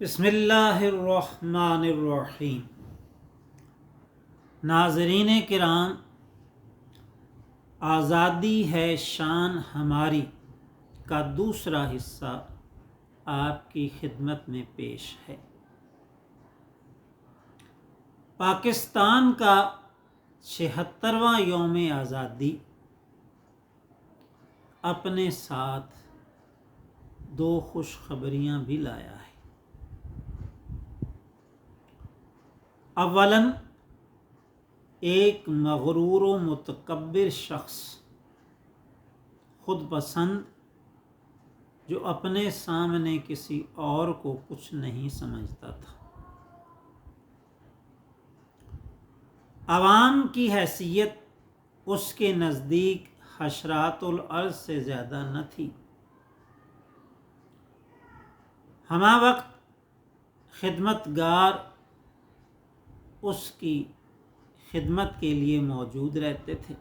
بسم اللہ الرحمن الرحیم۔ ناظرین کرام، آزادی ہے شان ہماری کا دوسرا حصہ آپ کی خدمت میں پیش ہے۔ پاکستان کا 76واں یوم آزادی اپنے ساتھ دو خوشخبریاں بھی لایا ہے۔ اولاً ایک مغرور و متکبر شخص، خود پسند، جو اپنے سامنے کسی اور کو کچھ نہیں سمجھتا تھا، عوام کی حیثیت اس کے نزدیک حشرات الارض سے زیادہ نہ تھی، ہمہ وقت خدمتگار اس کی خدمت کے لیے موجود رہتے تھے۔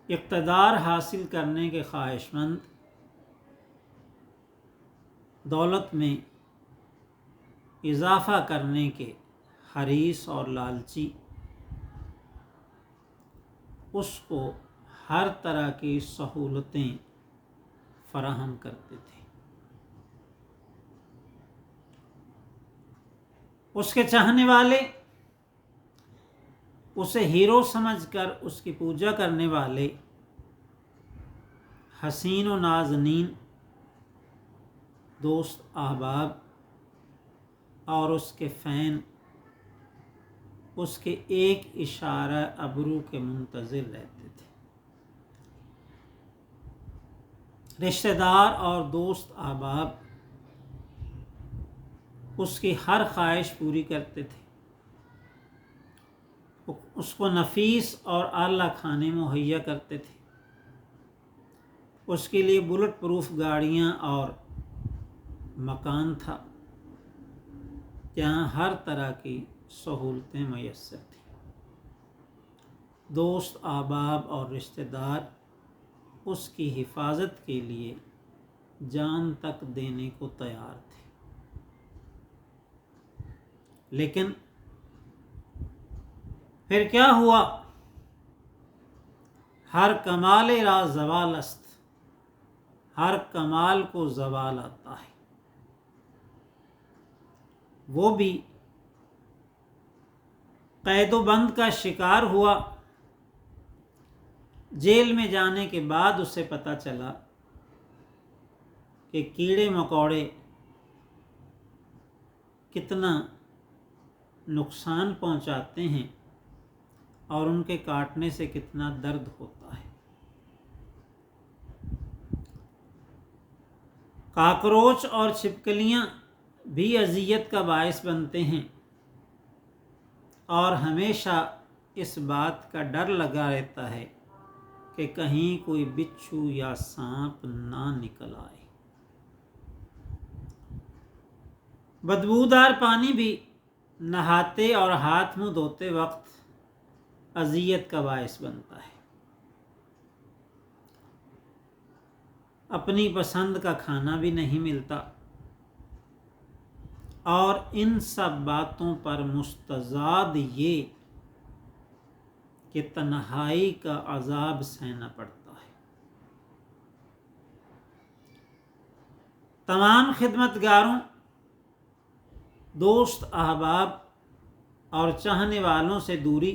اقتدار حاصل کرنے کے خواہش مند، دولت میں اضافہ کرنے کے حریص اور لالچی، اس کو ہر طرح کی سہولتیں فراہم کرتے تھے۔ اس کے چاہنے والے، اسے ہیرو سمجھ کر اس کی پوجا کرنے والے، حسین و نازنین، دوست احباب اور اس کے فین اس کے ایک اشارہ ابرو کے منتظر رہتے تھے۔ رشتہ دار اور دوست احباب اس کی ہر خواہش پوری کرتے تھے، اس کو نفیس اور اعلیٰ کھانے مہیا کرتے تھے، اس کے لیے بلٹ پروف گاڑیاں اور مکان تھا جہاں ہر طرح کی سہولتیں میسر تھیں۔ دوست احباب اور رشتہ دار اس کی حفاظت کے لیے جان تک دینے کو تیار تھے، لیکن پھر کیا ہوا؟ ہر کمال را زوال است، ہر کمال کو زوال آتا ہے۔ وہ بھی قید و بند کا شکار ہوا۔ جیل میں جانے کے بعد اسے پتہ چلا کہ کیڑے مکوڑے کتنا نقصان پہنچاتے ہیں اور ان کے کاٹنے سے کتنا درد ہوتا ہے۔ کاکروچ اور چھپکلیاں بھی اذیت کا باعث بنتے ہیں، اور ہمیشہ اس بات کا ڈر لگا رہتا ہے کہ کہیں کوئی بچھو یا سانپ نہ نکل آئے۔ بدبودار پانی بھی نہاتے اور ہاتھ منہ دھوتے وقت اذیت کا باعث بنتا ہے۔ اپنی پسند کا کھانا بھی نہیں ملتا، اور ان سب باتوں پر مستزاد یہ کہ تنہائی کا عذاب سہنا پڑتا ہے۔ تمام خدمتگاروں، دوست احباب اور چاہنے والوں سے دوری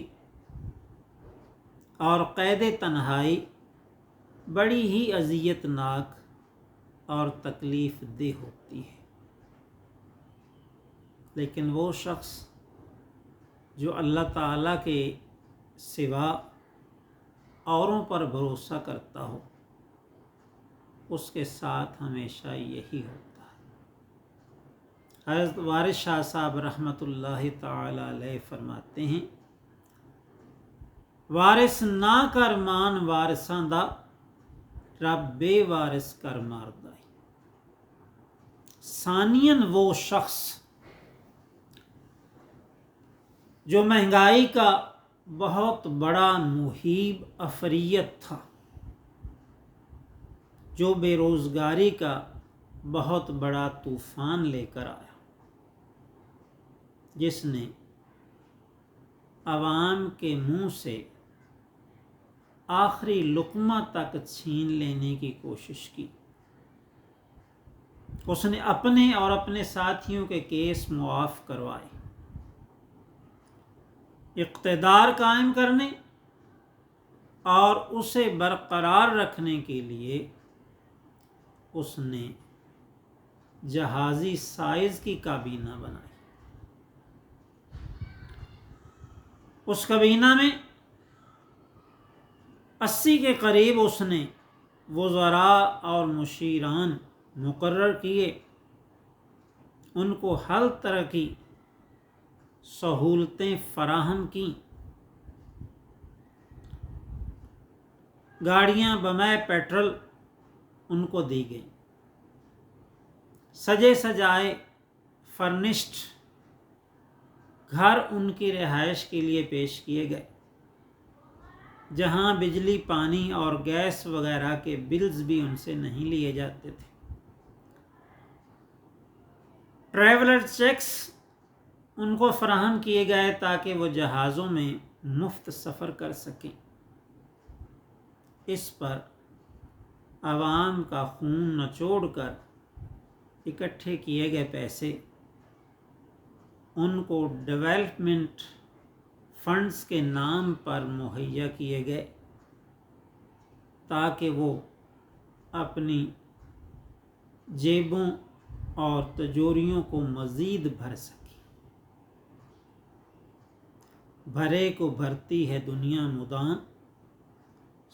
اور قید تنہائی بڑی ہی اذیت ناک اور تکلیف دہ ہوتی ہے، لیکن وہ شخص جو اللہ تعالیٰ کے سوا اوروں پر بھروسہ کرتا ہو، اس کے ساتھ ہمیشہ یہی ہوتا ہے۔ حضرت وارث شاہ صاحب رحمۃ اللہ تعالی علیہ فرماتے ہیں، وارث نہ کر مان وارثاں دا، رب بے وارث کر ماردا۔ ثانیاً وہ شخص جو مہنگائی کا بہت بڑا محیب افریت تھا، جو بے روزگاری کا بہت بڑا طوفان لے کر آیا، جس نے عوام کے منہ سے آخری لقمہ تک چھین لینے کی کوشش کی۔ اس نے اپنے اور اپنے ساتھیوں کے کیس معاف کروائے۔ اقتدار قائم کرنے اور اسے برقرار رکھنے کے لیے اس نے جہازی سائز کی کابینہ بنائی۔ اس کابینہ میں 80 کے قریب اس نے وزراء اور مشیران مقرر کیے، ان کو ہر طرح کی سہولتیں فراہم کیں۔ گاڑیاں بمائے پیٹرول ان کو دی گئیں، سجے سجائے فرنشڈ گھر ان کی رہائش کے لیے پیش کیے گئے، جہاں بجلی، پانی اور گیس وغیرہ کے بلز بھی ان سے نہیں لیے جاتے تھے۔ ٹریولر چیکس ان کو فراہم کیے گئے تاکہ وہ جہازوں میں مفت سفر کر سکیں۔ اس پر عوام کا خون نچوڑ کر اکٹھے کیے گئے پیسے ان کو ڈیولپمنٹ فنڈز کے نام پر مہیا کیے گئے تاکہ وہ اپنی جیبوں اور تجوریوں کو مزید بھر سکیں۔ بھرے کو بھرتی ہے دنیا مدام،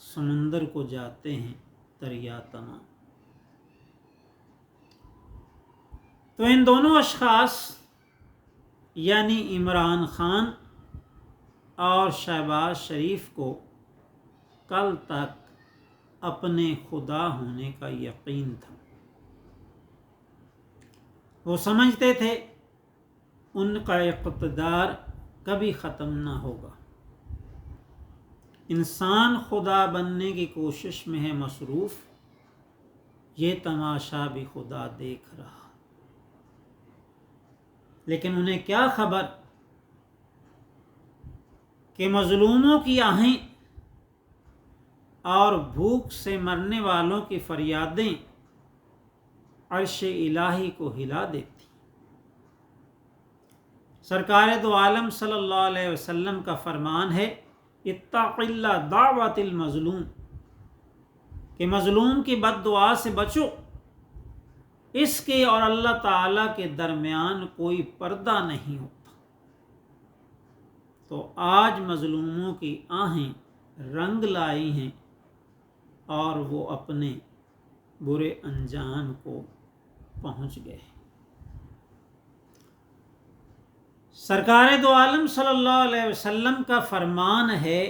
سمندر کو جاتے ہیں دریا تمام۔ تو ان دونوں اشخاص یعنی عمران خان اور شہباز شریف کو کل تک اپنے خدا ہونے کا یقین تھا۔ وہ سمجھتے تھے ان کا اقتدار کبھی ختم نہ ہوگا۔ انسان خدا بننے کی کوشش میں ہے مصروف، یہ تماشا بھی خدا دیکھ رہا۔ لیکن انہیں کیا خبر کہ مظلوموں کی آہیں اور بھوک سے مرنے والوں کی فریادیں عرش الہی کو ہلا دیتی۔ سرکار دو عالم صلی اللہ علیہ وسلم کا فرمان ہے، اتق اللہ دعوت المظلوم، کہ مظلوم کی بد دعا سے بچو، اس کے اور اللہ تعالیٰ کے درمیان کوئی پردہ نہیں ہوتا۔ تو آج مظلوموں کی آہیں رنگ لائی ہیں اور وہ اپنے برے انجام کو پہنچ گئے۔ سرکار دو عالم صلی اللہ علیہ وسلم کا فرمان ہے،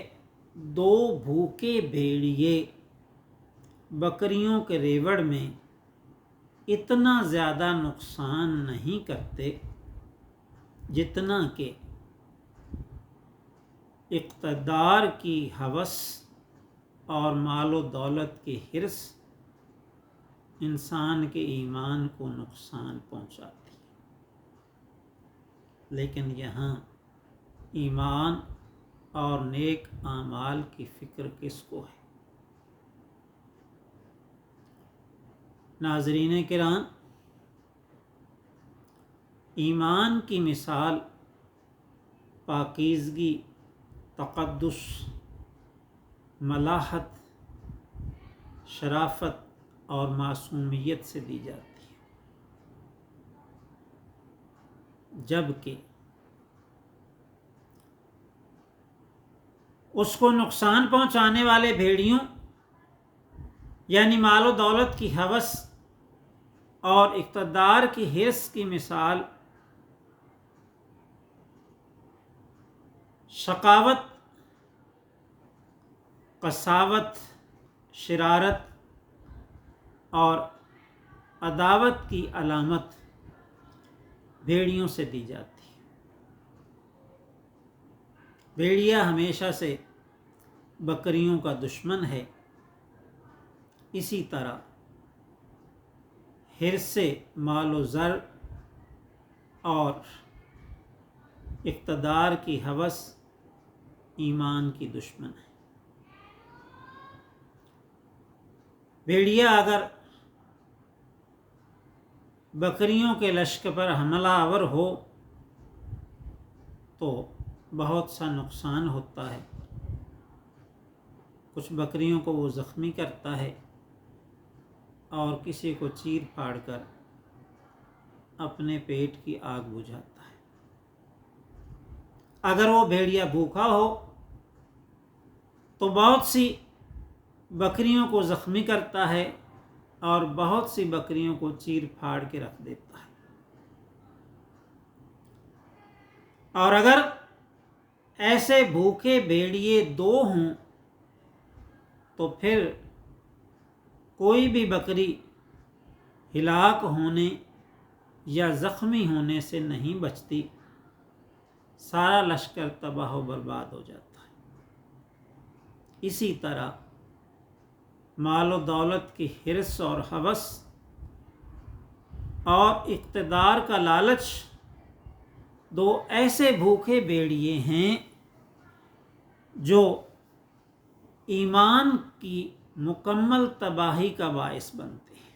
2 بھوکے بھیڑیے بکریوں کے ریوڑ میں اتنا زیادہ نقصان نہیں کرتے جتنا کہ اقتدار کی ہوس اور مال و دولت کی حرص انسان کے ایمان کو نقصان پہنچاتی ہے۔ لیکن یہاں ایمان اور نیک اعمال کی فکر کس کو ہے؟ ناظرین کرام، ایمان کی مثال پاکیزگی، تقدس، ملاحت، شرافت اور معصومیت سے دی جاتی ہے، جبکہ اس کو نقصان پہنچانے والے بھیڑیوں یعنی مال و دولت کی ہوس اور اقتدار کی حرص کی مثال شقاوت، قساوت، شرارت اور عداوت کی علامت بھیڑیوں سے دی جاتی ہے۔ بھیڑیا ہمیشہ سے بکریوں کا دشمن ہے، اسی طرح حرص مال و زر اور اقتدار کی ہوس ایمان کی دشمن ہے۔ بھیڑیا اگر بکریوں کے لشکر پر حملہ آور ہو تو بہت سا نقصان ہوتا ہے۔ کچھ بکریوں کو وہ زخمی کرتا ہے اور کسی کو چیر پھاڑ کر اپنے پیٹ کی آگ بجھاتا ہے۔ اگر وہ بھیڑیا بھوکا ہو تو بہت سی بکریوں کو زخمی کرتا ہے اور بہت سی بکریوں کو چیر پھاڑ کے رکھ دیتا ہے۔ اور اگر ایسے بھوکے بھیڑیے 2 ہوں تو پھر کوئی بھی بکری ہلاک ہونے یا زخمی ہونے سے نہیں بچتی، سارا لشکر تباہ و برباد ہو جاتا ہے۔ اسی طرح مال و دولت کی حرص اور ہوس اور اقتدار کا لالچ 2 ایسے بھوکے بھیڑیے ہیں جو ایمان کی مکمل تباہی کا باعث بنتے ہیں۔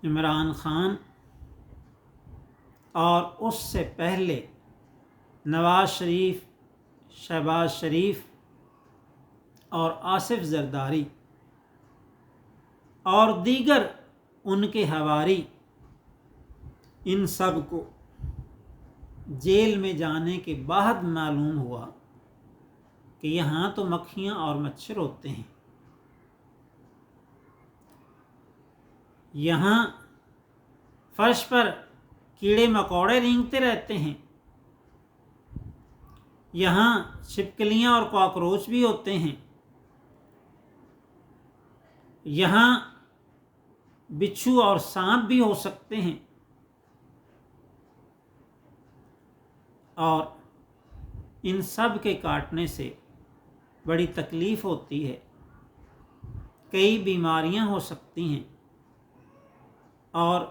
عمران خان اور اس سے پہلے نواز شریف، شہباز شریف اور آصف زرداری اور دیگر ان کے حواری، ان سب کو جیل میں جانے کے بعد معلوم ہوا کہ یہاں تو مکھیاں اور مچھر ہوتے ہیں، یہاں فرش پر کیڑے مکوڑے رینگتے رہتے ہیں، یہاں چھپکلیاں اور کاکروچ بھی ہوتے ہیں، یہاں بچھو اور سانپ بھی ہو سکتے ہیں، اور ان سب کے کاٹنے سے بڑی تکلیف ہوتی ہے، کئی بیماریاں ہو سکتی ہیں، اور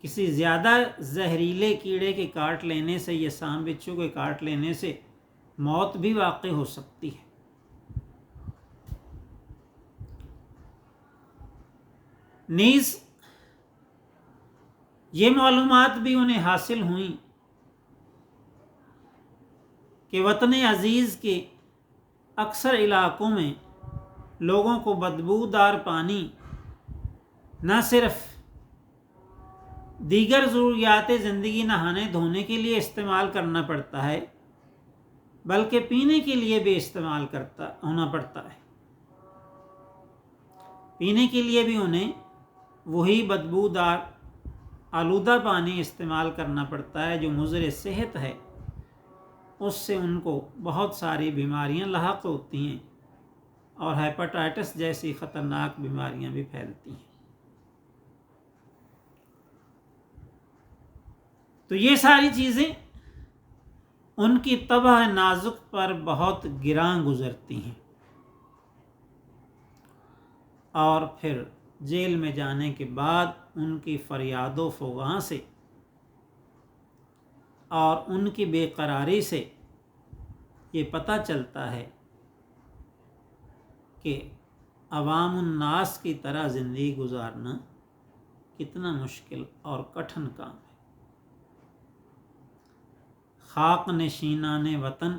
کسی زیادہ زہریلے کیڑے کے کاٹ لینے سے یا سانپ بچھو کے کاٹ لینے سے موت بھی واقع ہو سکتی ہے۔ نیز یہ معلومات بھی انہیں حاصل ہوئیں کہ وطن عزیز کے اکثر علاقوں میں لوگوں کو بدبودار پانی نہ صرف دیگر ضروریات زندگی نہانے دھونے کے لیے استعمال کرنا پڑتا ہے بلکہ پینے کے لیے بھی استعمال ہونا پڑتا ہے۔ پینے کے لیے بھی انہیں وہی بدبودار آلودہ پانی استعمال کرنا پڑتا ہے جو مضر صحت ہے، اس سے ان کو بہت ساری بیماریاں لاحق ہوتی ہیں اور ہیپاٹائٹس جیسی خطرناک بیماریاں بھی پھیلتی ہیں۔ تو یہ ساری چیزیں ان کی طبع نازک پر بہت گراں گزرتی ہیں، اور پھر جیل میں جانے کے بعد ان کی فریاد و فغاں سے اور ان کی بے قراری سے یہ پتہ چلتا ہے کہ عوام الناس کی طرح زندگی گزارنا کتنا مشکل اور کٹھن کام ہے۔ خاک نشینان وطن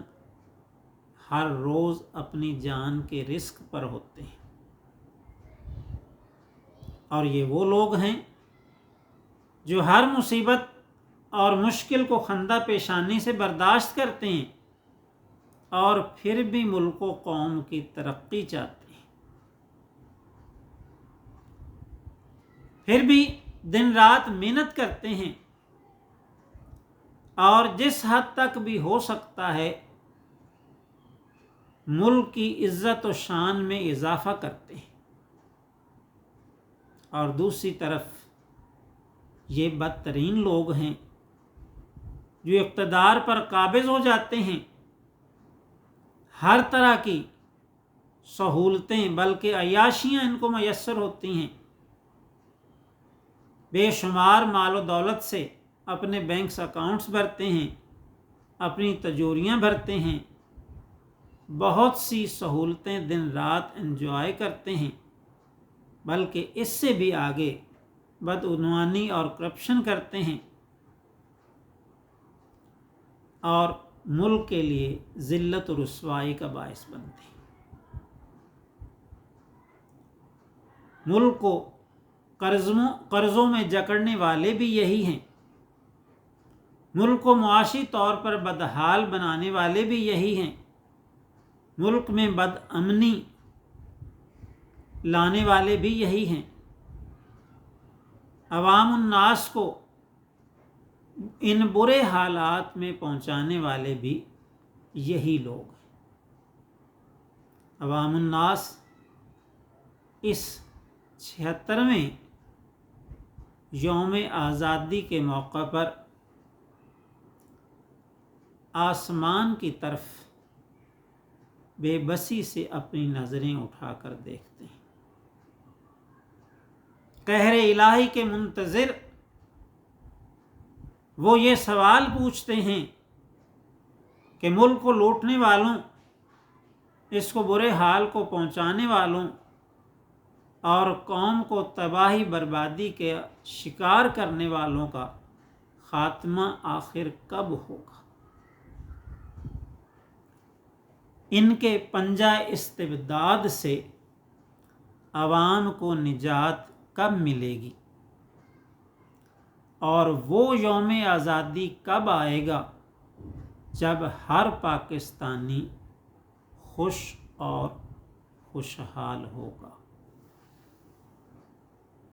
ہر روز اپنی جان کے رسک پر ہوتے ہیں، اور یہ وہ لوگ ہیں جو ہر مصیبت اور مشکل کو خندہ پیشانی سے برداشت کرتے ہیں اور پھر بھی ملک و قوم کی ترقی چاہتے ہیں، پھر بھی دن رات محنت کرتے ہیں اور جس حد تک بھی ہو سکتا ہے ملک کی عزت و شان میں اضافہ کرتے ہیں۔ اور دوسری طرف یہ بدترین لوگ ہیں جو اقتدار پر قابض ہو جاتے ہیں، ہر طرح کی سہولتیں بلکہ عیاشیاں ان کو میسر ہوتی ہیں، بے شمار مال و دولت سے اپنے بینکس اکاؤنٹس بھرتے ہیں، اپنی تجوریاں بھرتے ہیں، بہت سی سہولتیں دن رات انجوائے کرتے ہیں، بلکہ اس سے بھی آگے بدعنوانی اور کرپشن کرتے ہیں اور ملک کے لیے ذلت و رسوائی کا باعث بنتے ہیں۔ ملک کو قرضوں میں جکڑنے والے بھی یہی ہیں، ملک کو معاشی طور پر بدحال بنانے والے بھی یہی ہیں، ملک میں بدامنی لانے والے بھی یہی ہیں، عوام الناس کو ان برے حالات میں پہنچانے والے بھی یہی لوگ ہیں۔ عوام الناس اس 76ویں یوم آزادی کے موقع پر آسمان کی طرف بے بسی سے اپنی نظریں اٹھا کر دیکھتے ہیں، قہر الہی کے منتظر وہ یہ سوال پوچھتے ہیں کہ ملک کو لوٹنے والوں، اس کو برے حال کو پہنچانے والوں اور قوم کو تباہی بربادی کے شکار کرنے والوں کا خاتمہ آخر کب ہوگا؟ ان کے پنجہ استبداد سے عوام کو نجات کب ملے گی؟ اور وہ یوم آزادی کب آئے گا جب ہر پاکستانی خوش اور خوشحال ہوگا؟